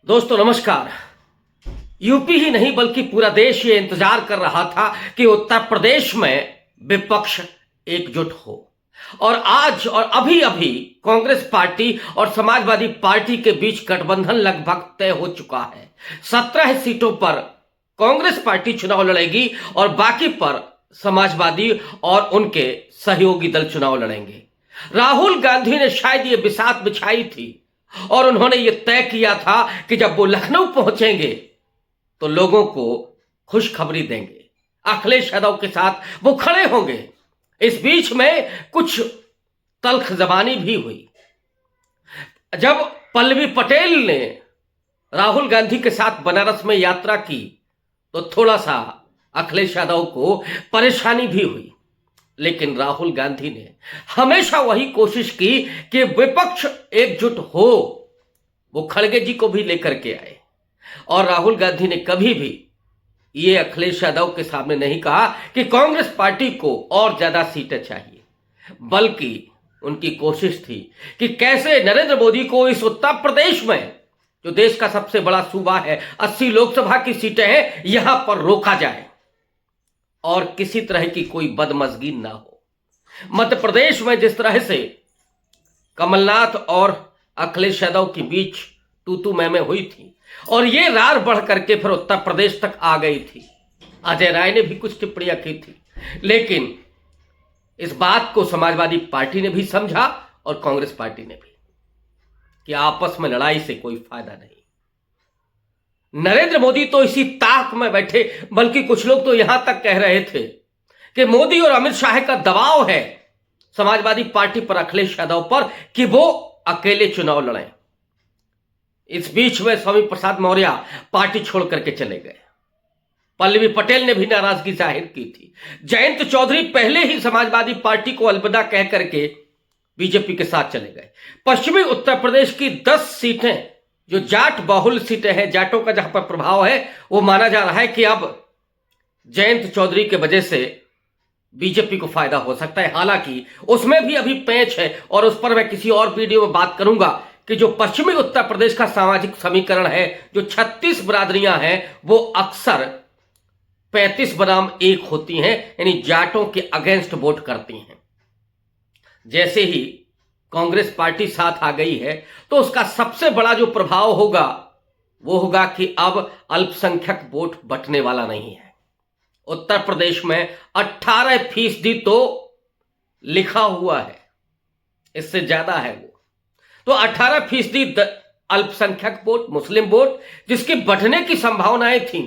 दोस्तों नमस्कार। यूपी ही नहीं बल्कि पूरा देश ये इंतजार कर रहा था कि उत्तर प्रदेश में विपक्ष एकजुट हो। और आज और अभी अभी कांग्रेस पार्टी और समाजवादी पार्टी के बीच गठबंधन लगभग तय हो चुका है। 17 सीटों पर कांग्रेस पार्टी चुनाव लड़ेगी और बाकी पर समाजवादी और उनके सहयोगी दल चुनाव लड़ेंगे। राहुल गांधी ने शायद ये बिसात बिछाई थी और उन्होंने ये तय किया था कि जब वो लखनऊ पहुंचेंगे तो लोगों को खुशखबरी देंगे, अखिलेश यादव के साथ वो खड़े होंगे। इस बीच में कुछ तल्ख जबानी भी हुई। जब पल्लवी पटेल ने राहुल गांधी के साथ बनारस में यात्रा की तो थोड़ा सा अखिलेश यादव को परेशानी भी हुई, लेकिन राहुल गांधी ने हमेशा वही कोशिश की कि विपक्ष एकजुट हो। वो खड़गे जी को भी लेकर के आए और राहुल गांधी ने कभी भी ये अखिलेश यादव के सामने नहीं कहा कि कांग्रेस पार्टी को और ज्यादा सीटें चाहिए, बल्कि उनकी कोशिश थी कि कैसे नरेंद्र मोदी को इस उत्तर प्रदेश में, जो देश का सबसे बड़ा सूबा है, 80 लोकसभा की सीटें हैं, यहां पर रोका जाए और किसी तरह की कोई बदमजगी ना हो। मध्य प्रदेश में जिस तरह से कमलनाथ और अखिलेश यादव के बीच तू मैं हुई थी और ये रार बढ़ करके फिर उत्तर प्रदेश तक आ गई थी। अजय राय ने भी कुछ टिप्पणियां की थी, लेकिन इस बात को समाजवादी पार्टी ने भी समझा और कांग्रेस पार्टी ने भी कि आपस में लड़ाई से कोई फायदा नहीं। नरेंद्र मोदी तो इसी ताक में बैठे, बल्कि कुछ लोग तो यहां तक कह रहे थे कि मोदी और अमित शाह का दबाव है समाजवादी पार्टी पर, अखिलेश यादव पर, कि वो अकेले चुनाव लड़ें। इस बीच में स्वामी प्रसाद मौर्य पार्टी छोड़ करके चले गए। पल्लवी पटेल ने भी नाराजगी जाहिर की थी। जयंत चौधरी पहले ही समाजवादी पार्टी को अलविदा कह करके बीजेपी के साथ चले गए। पश्चिमी उत्तर प्रदेश की 10 सीटें जो जाट बहुल सीटें हैं, जाटों का जहां पर प्रभाव है, वो माना जा रहा है कि अब जयंत चौधरी के वजह से बीजेपी को फायदा हो सकता है। हालांकि उसमें भी अभी पेंच है और उस पर मैं किसी और वीडियो में बात करूंगा कि जो पश्चिमी उत्तर प्रदेश का सामाजिक समीकरण है, जो 36 बरादरियां हैं, वो अक्सर 35 बनाम 1 होती हैं, यानी जाटों के अगेंस्ट वोट करती हैं। जैसे ही कांग्रेस पार्टी साथ आ गई है तो उसका सबसे बड़ा जो प्रभाव होगा वो होगा कि अब अल्पसंख्यक वोट बंटने वाला नहीं है। उत्तर प्रदेश में 18% तो लिखा हुआ है, इससे ज्यादा है वो। तो 18% अल्पसंख्यक वोट, मुस्लिम वोट, जिसकी बढ़ने की संभावनाएं थी,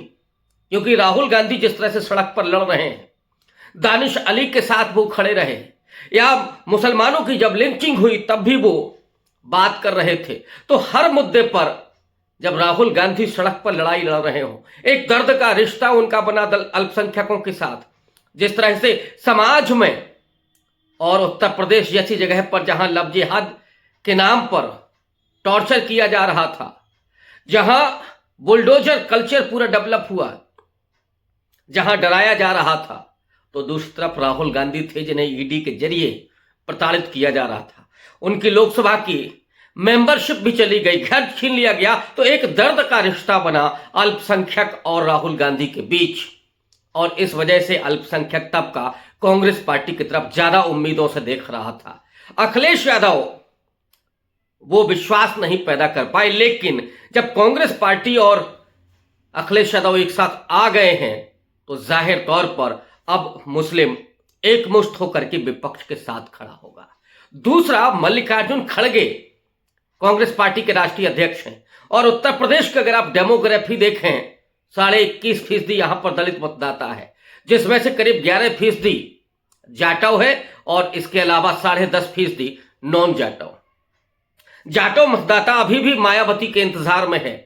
क्योंकि राहुल गांधी जिस तरह से सड़क पर लड़ रहे हैं, दानिश अली के साथ वो खड़े रहे, या मुसलमानों की जब लिंचिंग हुई तब भी वो बात कर रहे थे। तो हर मुद्दे पर जब राहुल गांधी सड़क पर लड़ाई लड़ रहे हो, एक दर्द का रिश्ता उनका बना अल्पसंख्यकों के साथ, जिस तरह से समाज में और उत्तर प्रदेश जैसी जगह पर जहां लव जिहाद के नाम पर टॉर्चर किया जा रहा था, जहां बुलडोजर कल्चर पूरा डेवलप हुआ, जहां डराया जा रहा था, तो दूसरी तरफ राहुल गांधी थे जिन्हें ईडी के जरिए प्रताड़ित किया जा रहा था। उनकी लोकसभा की मेंबरशिप भी चली गई, घर छीन लिया गया। तो एक दर्द का रिश्ता बना अल्पसंख्यक और राहुल गांधी के बीच, और इस वजह से अल्पसंख्यक तबका कांग्रेस पार्टी की तरफ ज्यादा उम्मीदों से देख रहा था। अखिलेश यादव वो विश्वास नहीं पैदा कर पाए, लेकिन जब कांग्रेस पार्टी और अखिलेश यादव एक साथ आ गए हैं तो जाहिर तौर पर अब मुस्लिम एकमुश्त होकर के विपक्ष के साथ खड़ा होगा। दूसरा, मल्लिकार्जुन खड़गे कांग्रेस पार्टी के राष्ट्रीय अध्यक्ष हैं और उत्तर प्रदेश के अगर आप डेमोग्राफी देखें, 21.5% यहां पर दलित मतदाता है, जिसमें से करीब 11% जाटव है और इसके अलावा 10.5% नॉन जाटव। जाटव मतदाता अभी भी मायावती के इंतजार में है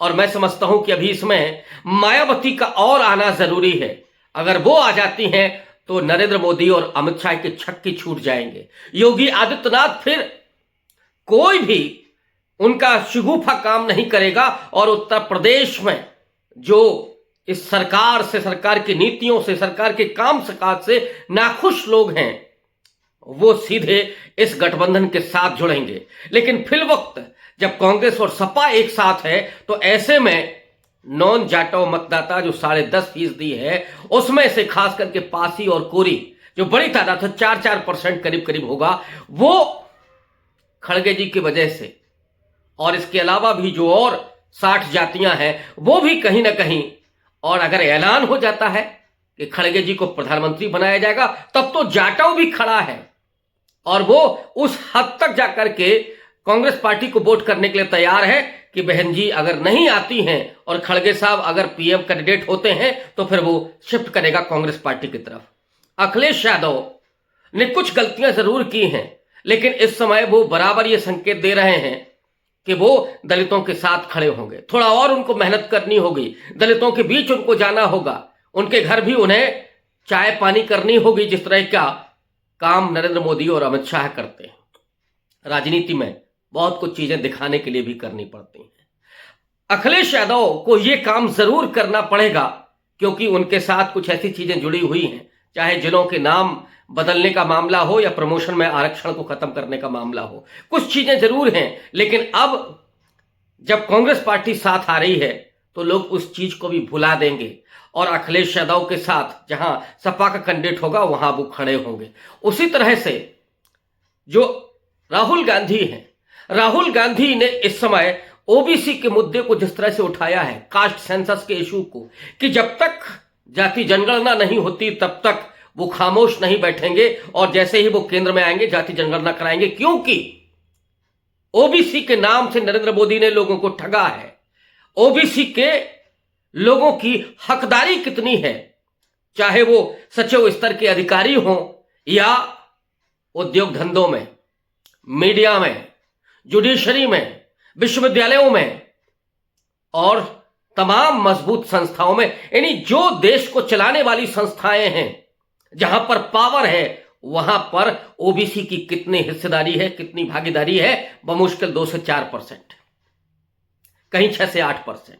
और मैं समझता हूं कि अभी इसमें मायावती का और आना जरूरी है। अगर वो आ जाती हैं तो नरेंद्र मोदी और अमित शाह के छक्के छूट जाएंगे। योगी आदित्यनाथ फिर कोई भी उनका शगुफा काम नहीं करेगा और उत्तर प्रदेश में जो इस सरकार से, सरकार की नीतियों से, सरकार के काम काज से नाखुश लोग हैं, वो सीधे इस गठबंधन के साथ जुड़ेंगे। लेकिन फिल वक्त जब कांग्रेस और सपा एक साथ है तो ऐसे में नॉन जाटो मतदाता जो 10.5% है, उसमें से खास करके पासी और कोरी जो बड़ी तादाद है 4% करीब करीब होगा, वो खड़गे जी की वजह से, और इसके अलावा भी जो और 60 जातियां हैं वो भी कहीं ना कहीं, और अगर ऐलान हो जाता है कि खड़गे जी को प्रधानमंत्री बनाया जाएगा, तब तो जाटव भी खड़ा है और वो उस हद तक जाकर के कांग्रेस पार्टी को वोट करने के लिए तैयार है कि बहन जी अगर नहीं आती हैं और खड़गे साहब अगर पीएम कैंडिडेट होते हैं तो फिर वो शिफ्ट करेगा कांग्रेस पार्टी की तरफ। अखिलेश यादव ने कुछ गलतियां जरूर की हैं, लेकिन इस समय वो बराबर ये संकेत दे रहे हैं कि वो दलितों के साथ खड़े होंगे। थोड़ा और उनको मेहनत करनी होगी, दलितों के बीच उनको जाना होगा, उनके घर भी उन्हें चाय पानी करनी होगी, जिस तरह का काम नरेंद्र मोदी और अमित शाह करते हैं। राजनीति में बहुत कुछ चीजें दिखाने के लिए भी करनी पड़ती हैं। अखिलेश यादव को यह काम जरूर करना पड़ेगा, क्योंकि उनके साथ कुछ ऐसी चीजें जुड़ी हुई हैं, चाहे जिलों के नाम बदलने का मामला हो या प्रमोशन में आरक्षण को खत्म करने का मामला हो, कुछ चीजें जरूर हैं। लेकिन अब जब कांग्रेस पार्टी साथ आ रही है तो लोग उस चीज को भी भुला देंगे और अखिलेश यादव के साथ जहां सपा का कैंडिडेट होगा वहां वो खड़े होंगे। उसी तरह से जो राहुल गांधी हैं, राहुल गांधी ने इस समय ओबीसी के मुद्दे को जिस तरह से उठाया है, कास्ट सेंसस के इशू को, कि जब तक जाति जनगणना नहीं होती तब तक वो खामोश नहीं बैठेंगे, और जैसे ही वो केंद्र में आएंगे जाति जनगणना कराएंगे, क्योंकि ओबीसी के नाम से नरेंद्र मोदी ने लोगों को ठगा है। ओबीसी के लोगों की हकदारी कितनी है, चाहे वो सचिव स्तर के अधिकारी हों या उद्योग धंधों में, मीडिया में, जुडिशरी में, विश्वविद्यालयों में और तमाम मजबूत संस्थाओं में, यानी जो देश को चलाने वाली संस्थाएं हैं, जहां पर पावर है वहां पर ओबीसी की कितनी हिस्सेदारी है, कितनी भागीदारी है, बमुश्किल 2 से 4%, कहीं 6 से 8%।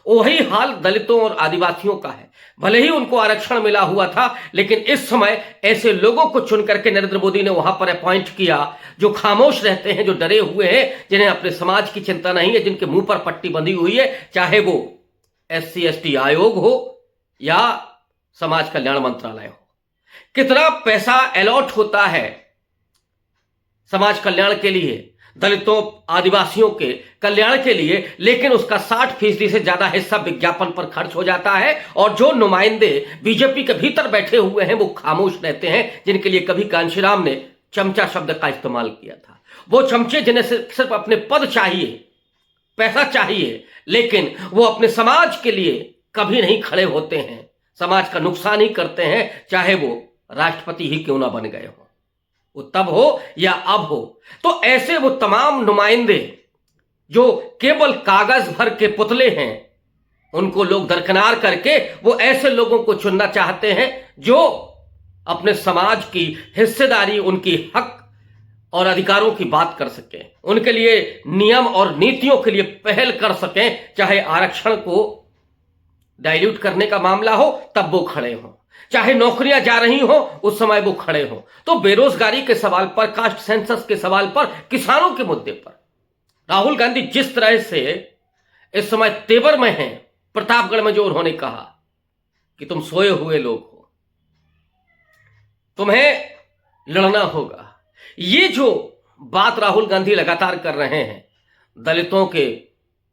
वही हाल दलितों और आदिवासियों का है। भले ही उनको आरक्षण मिला हुआ था, लेकिन इस समय ऐसे लोगों को चुन करके नरेंद्र मोदी ने वहां पर अपॉइंट किया जो खामोश रहते हैं, जो डरे हुए हैं, जिन्हें अपने समाज की चिंता नहीं है, जिनके मुंह पर पट्टी बंधी हुई है, चाहे वो SC ST आयोग हो या समाज कल्याण मंत्रालय हो। कितना पैसा अलॉट होता है समाज कल्याण के लिए, दलितों आदिवासियों के कल्याण के लिए, लेकिन उसका 60% से ज्यादा हिस्सा विज्ञापन पर खर्च हो जाता है, और जो नुमाइंदे बीजेपी के भीतर बैठे हुए हैं वो खामोश रहते हैं, जिनके लिए कभी कांशीराम ने चमचा शब्द का इस्तेमाल किया था। वो चमचे जिन्हें सिर्फ अपने पद चाहिए, पैसा चाहिए, लेकिन वो अपने समाज के लिए कभी नहीं खड़े होते हैं, समाज का नुकसान ही करते हैं, चाहे वो राष्ट्रपति ही क्यों ना बन गए हो, वो तब हो या अब हो। तो ऐसे वो तमाम नुमाइंदे जो केवल कागज भर के पुतले हैं, उनको लोग दरकिनार करके वो ऐसे लोगों को चुनना चाहते हैं जो अपने समाज की हिस्सेदारी, उनकी हक और अधिकारों की बात कर सकें, उनके लिए नियम और नीतियों के लिए पहल कर सकें, चाहे आरक्षण को डाइल्यूट करने का मामला हो तब वो खड़े हों, चाहे नौकरियां जा रही हो उस समय वो खड़े हो। तो बेरोजगारी के सवाल पर, कास्ट सेंसस के सवाल पर, किसानों के मुद्दे पर राहुल गांधी जिस तरह से इस समय तेवर में हैं, प्रतापगढ़ में जो उन्होंने कहा कि तुम सोए हुए लोग हो, तुम्हें लड़ना होगा, ये जो बात राहुल गांधी लगातार कर रहे हैं, दलितों के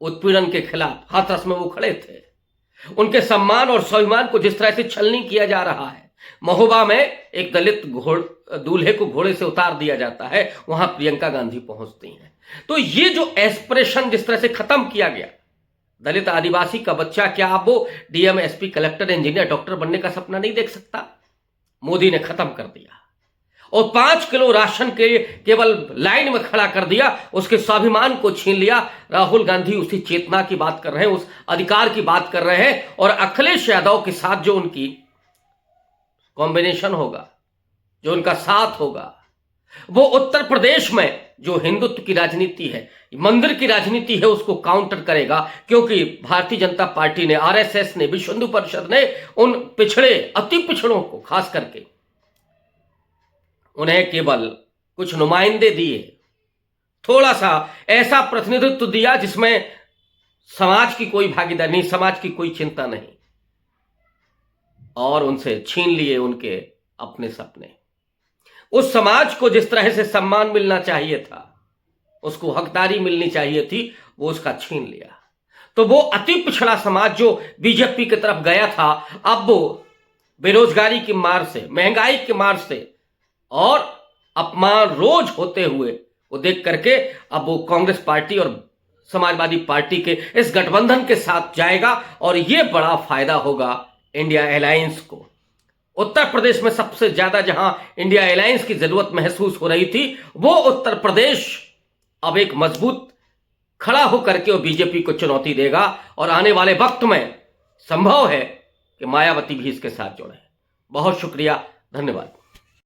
उत्पीड़न के खिलाफ हाथरस में वो खड़े थे, उनके सम्मान और स्वाभिमान को जिस तरह से छलनी किया जा रहा है, महोबा में एक दलित दूल्हे को घोड़े से उतार दिया जाता है, वहां प्रियंका गांधी पहुंचती हैं। तो ये जो एस्पिरेशन जिस तरह से खत्म किया गया, दलित आदिवासी का बच्चा क्या अब वो DM SP collector engineer doctor बनने का सपना नहीं देख सकता? मोदी ने खत्म कर दिया और 5 किलो राशन के केवल लाइन में खड़ा कर दिया, उसके स्वाभिमान को छीन लिया। राहुल गांधी उसी चेतना की बात कर रहे हैं, उस अधिकार की बात कर रहे हैं, और अखिलेश यादव के साथ जो उनकी कॉम्बिनेशन होगा, जो उनका साथ होगा, वो उत्तर प्रदेश में जो हिंदुत्व की राजनीति है, मंदिर की राजनीति है, उसको काउंटर करेगा, क्योंकि भारतीय जनता पार्टी ने, RSS ने, विश्व हिंदू परिषद ने उन पिछड़े, अति पिछड़ों को खास करके उन्हें केवल कुछ नुमाइंदे दिए, थोड़ा सा ऐसा प्रतिनिधित्व दिया जिसमें समाज की कोई भागीदारी नहीं, समाज की कोई चिंता नहीं, और उनसे छीन लिए उनके अपने सपने। उस समाज को जिस तरह से सम्मान मिलना चाहिए था, उसको हकदारी मिलनी चाहिए थी, वो उसका छीन लिया। तो वो अति पिछड़ा समाज जो बीजेपी की तरफ गया था, अब वो बेरोजगारी की मार से, महंगाई की मार से और अपमान रोज होते हुए वो देख करके अब वो कांग्रेस पार्टी और समाजवादी पार्टी के इस गठबंधन के साथ जाएगा, और ये बड़ा फायदा होगा इंडिया अलायंस को। उत्तर प्रदेश में सबसे ज्यादा जहां इंडिया अलायंस की जरूरत महसूस हो रही थी, वो उत्तर प्रदेश अब एक मजबूत खड़ा होकर के वो बीजेपी को चुनौती देगा, और आने वाले वक्त में संभव है कि मायावती भी इसके साथ जुड़े। बहुत शुक्रिया, धन्यवाद।